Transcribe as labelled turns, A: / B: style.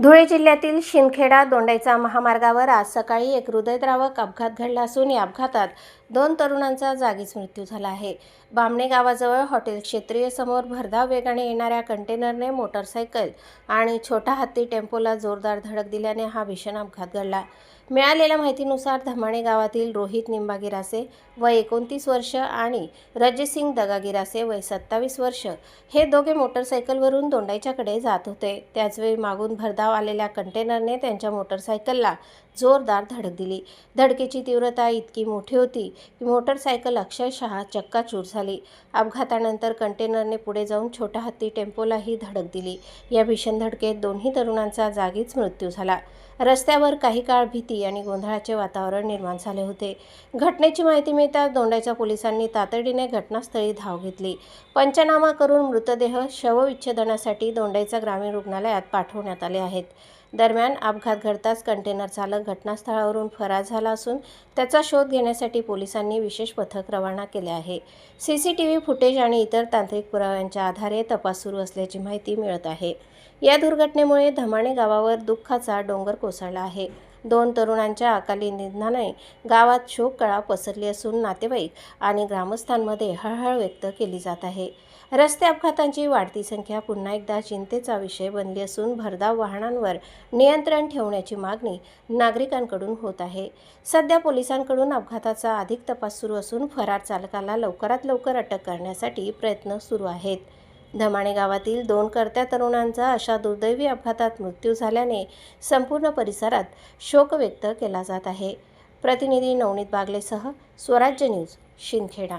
A: धुळे जिल्ह्यातील शिंदखेडा दोंडाईचा महामार्गावर आज सकाळी एक हृदयद्रावक अपघात घडला असून या अपघातात 2 तरुणांचा जागीच मृत्यू झाला आहे। बामणे गावाजवळ हॉटेल क्षेत्रीय समोर भरधाव वेगाने येणाऱ्या कंटेनरने मोटरसायकल आणि छोटा हत्ती टेम्पोला जोरदार धडक दिल्याने हा भीषण अपघात घडला। मिळालेल्या माहितीनुसार धमाणे गावातील रोहित निंबा गिरासे वय 29 वर्ष आणि रजसिंग दगा गिरासे वय 27 वर्ष हे दोघे मोटरसायकलवरून दोंडाईच्याकडे जात होते। त्याचवेळी मागून भरधाव आलेल्या कंटेनरने त्यांच्या मोटरसायकलला जोरदार धडक दिली। धडकेची तीव्रता इतकी मोठी होती की मोटरसायकल अक्षरशः चक्काचूर झाली। अपघातानंतर कंटेनरने पुढे जाऊन छोटा हत्ती टेम्पोलाही धडक दिली। या भीषण धडकेत दोन्ही तरुणांचा जागीच मृत्यू झाला। रस्त्यावर काही काळ भीती आणि गोंधळाचे वातावरण निर्माण झाले होते। घटनेची माहिती मिळताच दोंडाईच्या पोलिसांनी तातडीने घटनास्थळी धाव घेतली। पंचनामा करून मृतदेह शवविच्छेदनासाठी दोंडाईच्या ग्रामीण रुग्णालयात पाठवण्यात आले आहेत। दरम्यान अपघात घडताच कंटेनर चालक घटनास्थळावरून फरार झाला असून त्याचा शोध घेण्यासाठी पोलिसांनी विशेष पथक रवाना केले आहे। सीसीटीव्ही फुटेज आणि इतर तांत्रिक पुराव्यांच्या आधारे तपास सुरू असल्याची माहिती मिळत आहे। या दुर्घटनेमुळे धमाणे गावावर दुःखाचा डोंगर कोसळला आहे। 2 तरुणांच्या अकाली निधनाने गावात शोककळा पसरली असून नातेवाईक आणि ग्रामस्थांमध्ये हळहळ व्यक्त केली जात आहे। रस्ते अपघातांची वाढती संख्या पुन्हा एकदा चिंतेचा विषय बनली असून भरधाव वाहनांवर नियंत्रण ठेवण्याची मागणी नागरिकांकडून होत आहे। सध्या पोलिसांकडून अपघाताचा अधिक तपास सुरू असून फरार चालकाला लवकरात लवकर अटक करण्यासाठी प्रयत्न सुरू आहेत। धमाणे गावातील 2 कर्त्या तरुणांचा अशा दुर्दैवी अपघातात मृत्यू झाल्याने संपूर्ण परिसरात शोक व्यक्त केला जात आहे। प्रतिनिधी नवनीत बागलेसह स्वराज्य न्यूज, शिंदखेडा।